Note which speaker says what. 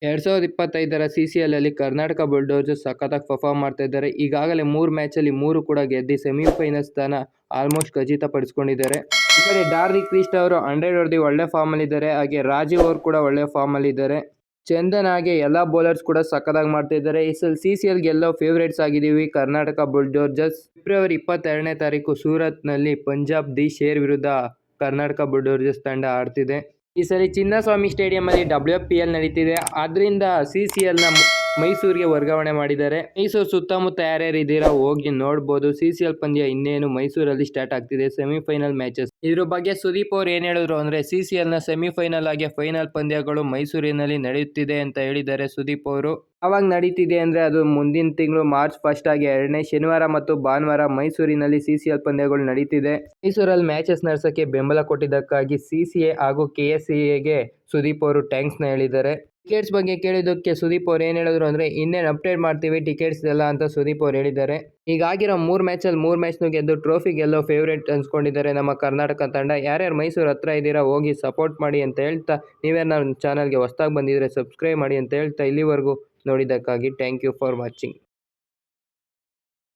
Speaker 1: 2025ರ CCL ಅಲ್ಲಿ ಕರ್ನಾಟಕ ಬುಲ್ಡೋಜರ್ಸ್ ಸಖತ್ತಾಗಿ perform ಮಾಡ್ತಾ ಇದ್ದಾರೆ. ಈಗಾಗಲೇ 3 ಮ್ಯಾಚಲ್ಲಿ 3 ಕೂಡ ಗೆದ್ದು ಸೆಮಿಫೈನಲ್ ಸ್ಥಾನ ಆಲ್ಮೋಸ್ಟ್ ಖಚಿತಪಡಿಸಿಕೊಂಡಿದ್ದಾರೆ. ಈ ಕಡೆ ಡಾರ್ವಿಕ್ ಕ್ರಿಸ್ಟ್ ಅವರು 100 ಹೊಡೆದು ಒಳ್ಳೆ ಫಾರ್ಮ್ ಅಲ್ಲಿ ಇದ್ದಾರೆ. ಹಾಗೆ ರಾಜೀವ್ ಅವರು ಕೂಡ ಒಳ್ಳೆ ಫಾರ್ಮ್ ಅಲ್ಲಿ ಇದ್ದಾರೆ. ಚಂದನ್ ಹಾಗೆ ಎಲ್ಲ ಬೌಲರ್ಸ್ ಕೂಡ ಸಖತ್ತಾಗಿ ಮಾಡ್ತಾ ಇದ್ದಾರೆ. ಈ ಸಲ CCL ಗೆಲ್ಲೋ ಫೇವರೇಟ್ಸ್ ಆಗಿದ್ದೀವಿ ಕರ್ನಾಟಕ ಬುಲ್ಡೋಜರ್ಸ್. ಫೆಬ್ರವರಿ 22ನೇ ತಾರೀಕು ಸೂರತ್ನಲ್ಲಿ ಪಂಜಾಬ್ ದಿ ಶೇರ್ ವಿರುದ್ಧ ಕರ್ನಾಟಕ ಬುಲ್ಡೋಜರ್ಸ್ ತಂಡ ಆಡ್ತಿದೆ. ಈ ಸರಿ ಚಿನ್ನಸ್ವಾಮಿ ಸ್ಟೇಡಿಯಂ ಅಲ್ಲಿ WPL ನಡೀತಿದೆ. ಆದ್ರಿಂದ CCL ನ ಮೈಸೂರಿಗೆ ವರ್ಗಾವಣೆ ಮಾಡಿದ್ದಾರೆ. ಮೈಸೂರು ಸುತ್ತಮುತ್ತ ಯಾರ್ಯಾರು ಇದ್ದೀರಾ ಹೋಗಿ ನೋಡ್ಬೋದು. CCL ಪಂದ್ಯ ಇನ್ನೇನು ಮೈಸೂರಲ್ಲಿ ಸ್ಟಾರ್ಟ್ ಆಗ್ತಿದೆ. ಸೆಮಿಫೈನಲ್ ಮ್ಯಾಚಸ್ ಇದ್ರ ಬಗ್ಗೆ ಸುದೀಪ್ ಅವ್ರು ಏನ್ ಹೇಳಿದ್ರು ಅಂದ್ರೆ CCL ನ ಸೆಮಿಫೈನಲ್ ಹಾಗೆ ಫೈನಲ್ ಪಂದ್ಯಗಳು ಮೈಸೂರಿನಲ್ಲಿ ನಡೆಯುತ್ತಿದೆ ಅಂತ ಹೇಳಿದ್ದಾರೆ ಸುದೀಪ್ ಅವರು. ಯಾವಾಗ ನಡೀತಿದೆ ಅಂದ್ರೆ ಅದು ಮುಂದಿನ ತಿಂಗಳು ಮಾರ್ಚ್ 1 ಹಾಗೆ 2ನೇ ಶನಿವಾರ ಮತ್ತು ಭಾನುವಾರ ಮೈಸೂರಿನಲ್ಲಿ CCL ಪಂದ್ಯಗಳು ನಡೀತಿದೆ. ಮೈಸೂರಲ್ಲಿ ಮ್ಯಾಚಸ್ ನಡೆಸಕ್ಕೆ ಬೆಂಬಲ ಕೊಟ್ಟಿದ್ದಕ್ಕಾಗಿ CCA ಹಾಗೂ KSCAಗೆ ಸುದೀಪ್ ಅವರು ಥ್ಯಾಂಕ್ಸ್ ನ ಹೇಳಿದ್ದಾರೆ. ಟಿಕೆಟ್ಸ್ ಬಗ್ಗೆ ಕೇಳಿದ್ದಕ್ಕೆ ಸುದೀಪ್ ಅವ್ರು ಏನ್ ಹೇಳಿದ್ರು ಅಂದ್ರೆ ಇನ್ನೇನು ಅಪ್ಡೇಟ್ ಮಾಡ್ತೀವಿ ಟಿಕೆಟ್ಸ್ ಎಲ್ಲ ಅಂತ ಸುದೀಪ್ ಅವ್ರು ಹೇಳಿದ್ದಾರೆ. ಈಗಾಗಿರೋ 3 ಮ್ಯಾಚಲ್ಲಿ 3 ಮ್ಯಾಚ್ನು ಗೆದ್ದು ಟ್ರೋಫಿ ಗೆಲ್ಲೋ ಫೇವರೇಟ್ ಅನ್ಸ್ಕೊಂಡಿದ್ದಾರೆ ನಮ್ಮ ಕರ್ನಾಟಕ ತಂಡ. ಯಾರ್ಯಾರು ಮೈಸೂರು ಹತ್ರ ಇದ್ದೀರಾ ಹೋಗಿ ಸಪೋರ್ಟ್ ಮಾಡಿ ಅಂತ ಹೇಳ್ತಾ, ನೀವೇ ನನ್ನ ಚಾನಲ್ಗೆ ಹೊಸದಾಗಿ ಬಂದಿದ್ರೆ ಸಬ್ಸ್ಕ್ರೈಬ್ ಮಾಡಿ ಅಂತ ಹೇಳ್ತಾ, ಇಲ್ಲಿವರೆಗೂ ನೋಡಿದ್ದಕ್ಕಾಗಿ ಥ್ಯಾಂಕ್ ಯು ಫಾರ್ ವಾಚಿಂಗ್.